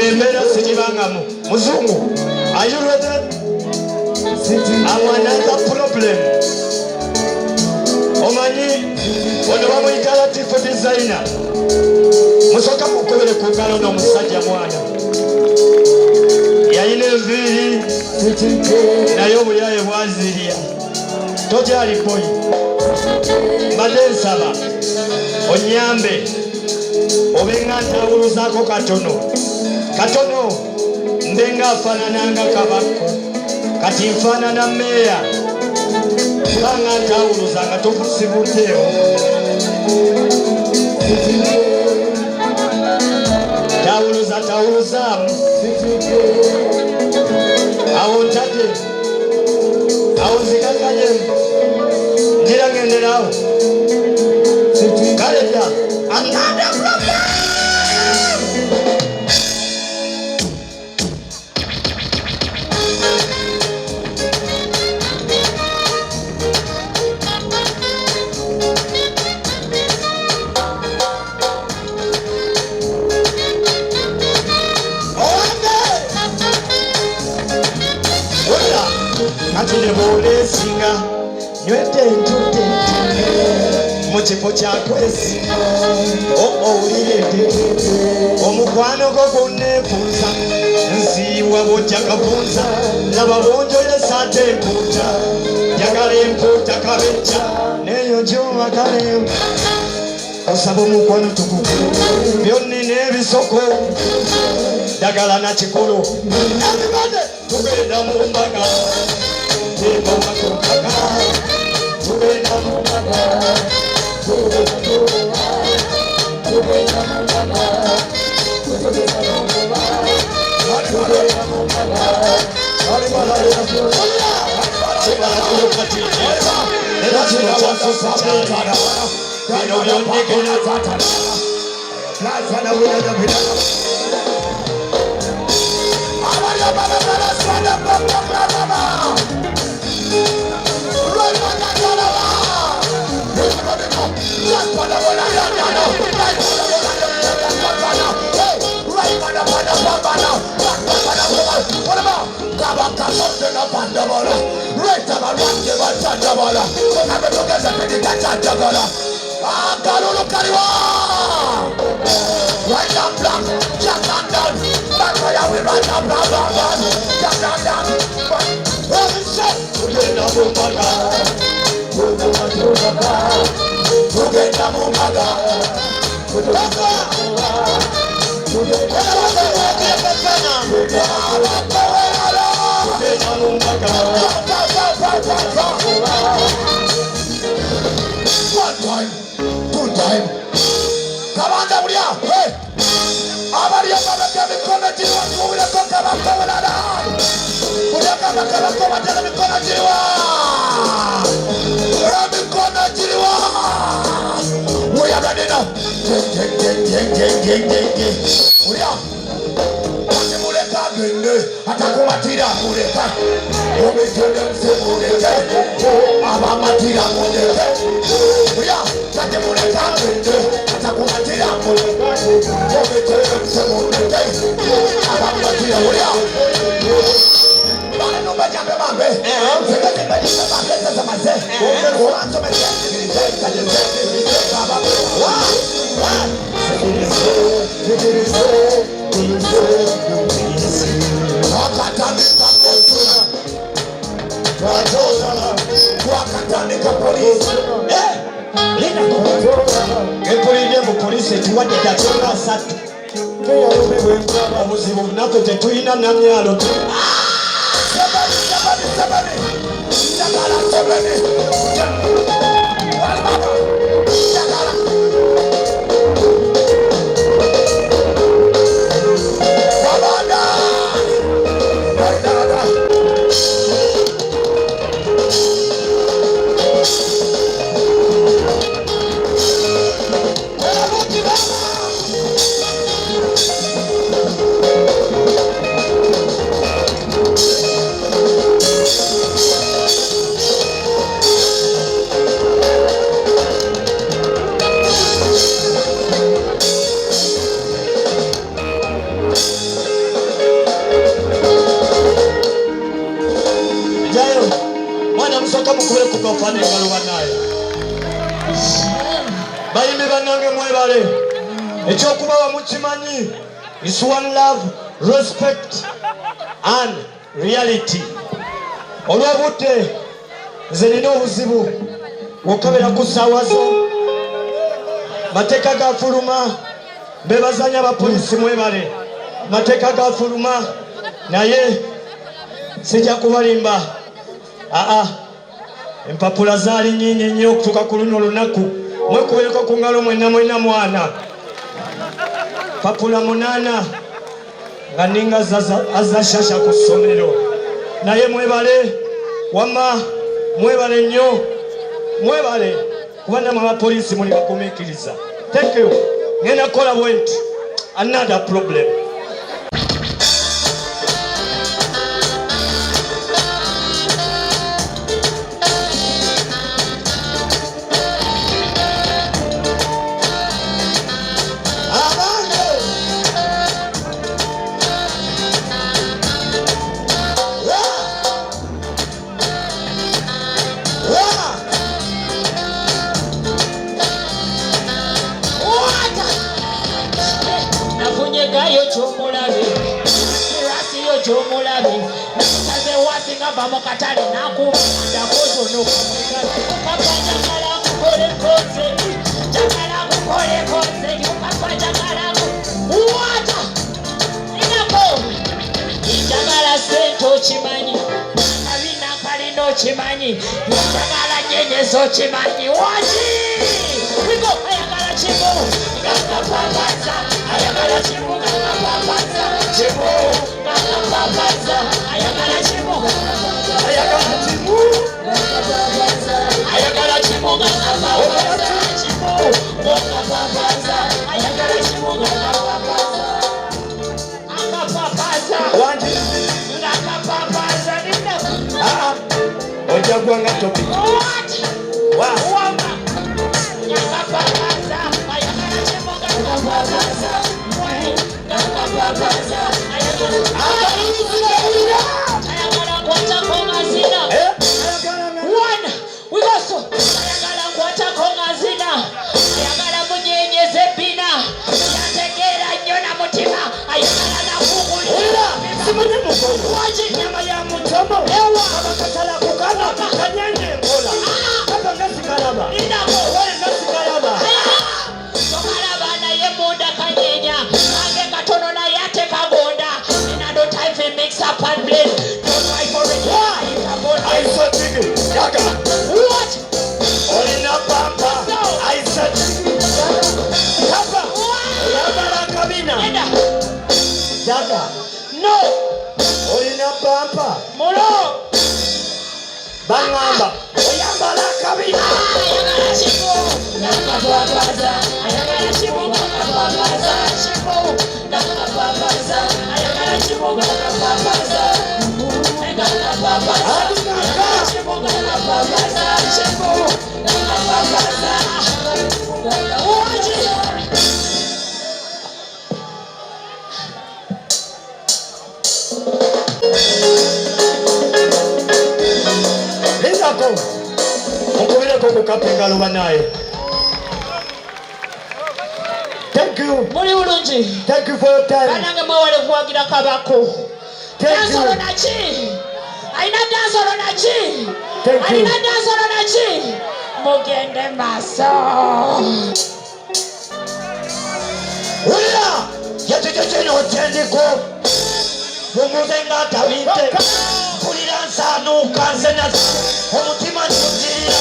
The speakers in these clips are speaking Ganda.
Zinemera sijibangamu. Muzungu, are you ready? I'm another problem. Omanyi, ono bamuyita Latifu designer. Musoka mukubere ku ngalo n'omusajja mwana. Yalina enviiri naye obuyaye bwazirya. Togyali boyi. Mbadde nsaba onyambe obenga ntawuluzaako katono mbenga afaanananga kabako kati nfaanana mmeeya kubanga ntawuluzanga tokusibuddeewo tawuluzaamu awo ntadde awo nzigaganyemu njira ngenderawo kale dda another problem. Katine bolesinga nywete ntute mukifo kyakwesi owulire omukwano gwo gonneepuuza nsiibwa bwojja kapunza laba bwonjoye saate empuuta njagala empuuta kabejja neeyo gyoma kale osaba omukwano tukuku byonnina ebisoko ddagala nakikulu ebibade tugenda mu mbaga One time. Kabanda bulia. Hey. Abari ababa mikono jiwa kuwila toka bakawala da. Bulia kama kama tena mikono jiwa. Mikono jiwa. We are ready now. Bulia. Atakumatira muleka obetele msemuleka abamatira muleka buya tate muleka atakumatira muleka obetele msemuleka abamatira buya bale no bajambe mambe sekete bajambe mambe sasa maze oranzo mekete baba police ekiwadde dakiika 3 obuzibu bunaku tetulina namyalo bannange mwebale ekyokuba wamukimanyi is one love, respect and reality. Olw'obudde nze nina obuzibu okabera ku ssaawa zo mateeka gafuluma bebazanya abapoliisi mwebale mateeka gafuluma naye sijja kubalimba empapula zaali nnyingi nnyo okutuuka ku luno olunaku mwekubeeko ku ngalo mwenna mwana papula 8 nga ninga azashasha ku ssomero naye mwebale wamma mwebale nnyo mwebale kuba namwe abapoliisi muli bagumiikiriza. Thank you. Ngenda kukola bwenti another problem. Katale naku ndakozo no kapajagala kukole kose jagala kukole kose kapajagala wata inako jagala sento chimanyi abina kalino chimanyi jagala nyenyezo chimanyi wati wiko ayagala chimu ngakapapasa ayagala chimu ngakapapasa chimu ngakapapasa ayagala chimu ayagala chimu ayagala chimu ngakapapasa chimu ngakapapasa ayagala chimu ngakapapasa akapapasa wanti ngakapapasa nina ojja gwanga topic wa ngakapapasa ayagala chimu ngakapapasa ngakapapasa ayagala nyama ya mutomo ewa abakatala kukana kanyanje ngola kaka ngasikalaba wale ngasikalaba sokalaba naye munda kanyenya ange katono na yate kagonda inado time for mix up and blend don't try for it I saw chicken yaga what olina pampa I saw chicken papa yabala kabina yaga no olina pampa mulo bangamba oyambala kabina ayagala chimu ngakapapasa ayagala chimu ngakapapasa chimu ngakapapasa ayagala chimu ngakapapasa ngakapapasa ayagala chimu ngakapapasa chimu ngakapapasa mukubireko kukapingalo banaye. Thank you. Muli bulungi. Thank you for your time. Banange mwewale kuwagira kabako. Dansolo nachi. Aina dansolo nachi. Aina dansolo nachi. Mugende maso. Ulira yateteche n'otendeko mumuzenga tabinte kulira nsanuka nzena omutima ntutirira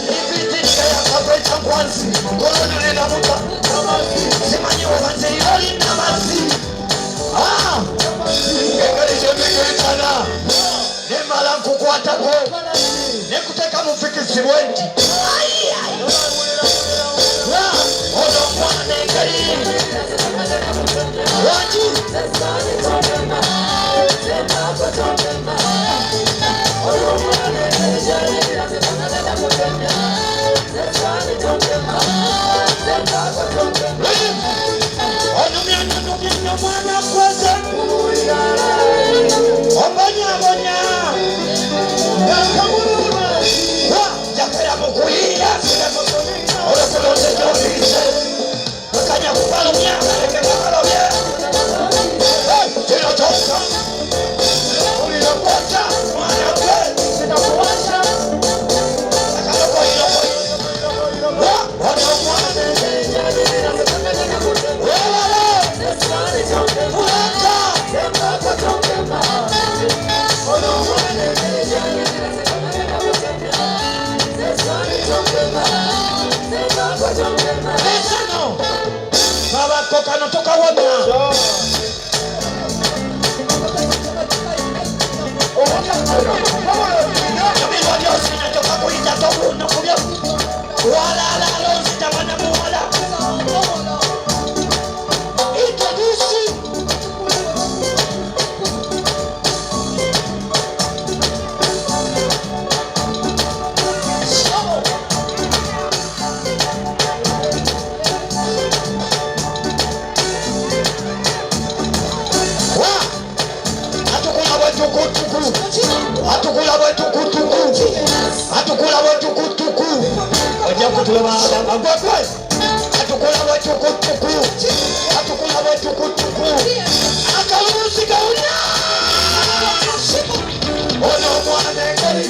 lipitirika yakabweta nkwansi kolonulina muta simanyi obanzeriro lina masi engeri gyemigitana nemala nkukwatako nekuteka mufikisi bwenti ono mwana engeri lwaki onumyanyanumyanya mwana kweze obonyabonya yakamuluma jakera mukuyiya olakulonze gyoli tukawona ebirwa byose natoka kuyita tobuno kubyo walala alonzita mwana muwala introduce atukula wetukutuku ojja kutulaba agwagwe atukula wetukutuku atukula wetukutuku akalubuzi gawulya ono omwana engeri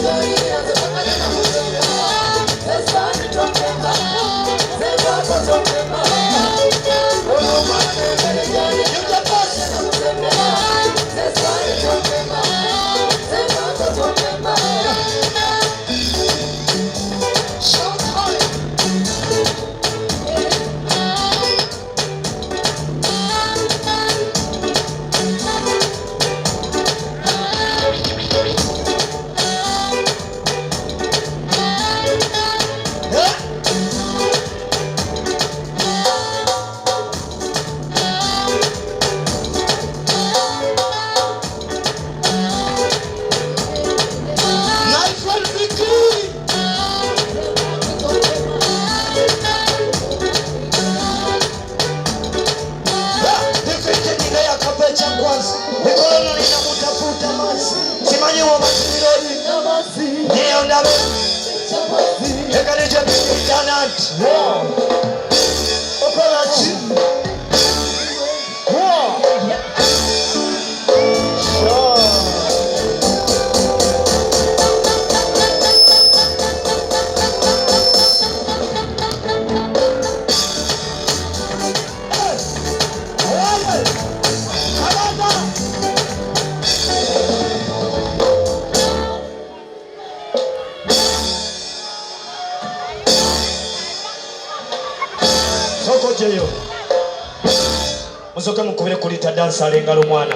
musoke mukubire kulita dansa alengala omwana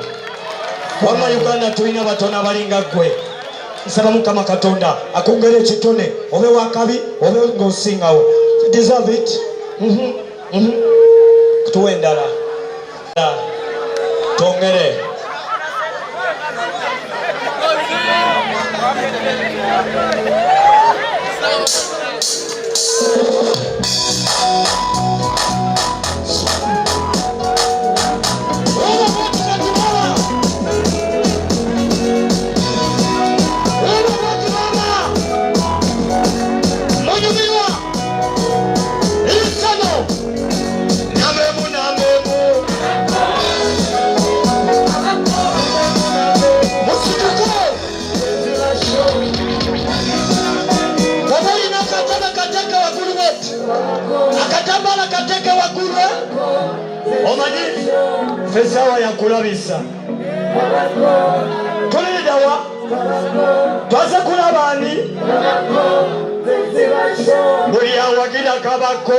wama Uganda tulina batono abalinga gwe nsaba Mukama Katonda akugere ekitone obe wakabi obe ng'osingawo you deserve it tuwe endala tongere akatambala kateke wagurwe omanyi fesawa yakulabisa tulidawa twaze kulabani buli awagira kabako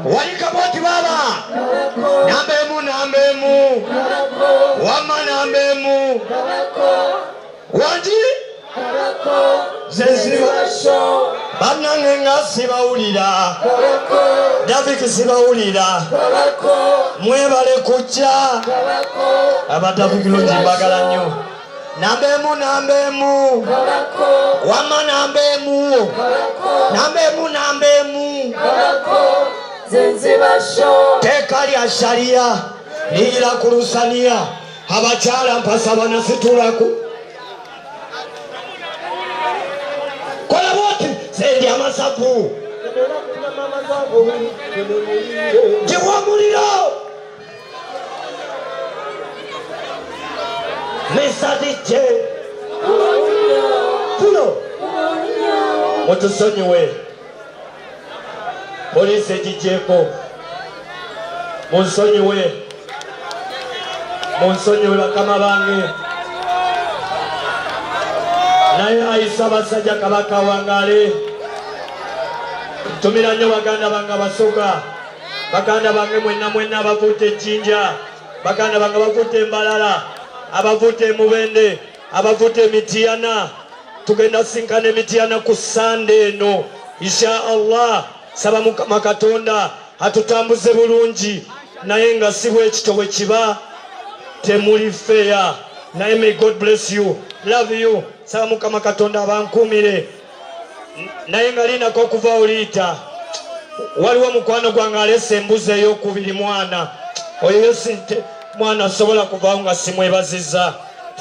wali kaboti baba nambemu wama nambemu wanji zezibasho banange nga sibawulira Daviki sibawulira mwebale kujja abadaviki lonji mbagala nnyo nambemu wama nambemu teka lya sharia liyira ku lusaniya abakyala mpasa banasitulaku kola boti sendi amasaku jiwa muliro mesadije tuno mutusonyiwe polisi ejijeko munsonyiwe bakama bange naye ayisa basajja kabaka wangale tumira nnyo baganda bange basoga baganda bange mwenna abavuute ejjinja, baganda bange abavuute embalala, abavuute emubende, abavuute emitiyana. Tugenda sinkana emitiyana ku Sande eno insha Allah. Saba Mukama Katonda atutambuze bulungi, naye nga si bwe kito bwe kiba temuli fair. Naye may God bless you, love you. Saba Mukama Katonda abankumire. Naye nga linako okuva oliita, waliwo mukwano gwange alese embuzi ey'okubiri mwana oyo mwana asobola kuvaawo nga simwebaziza.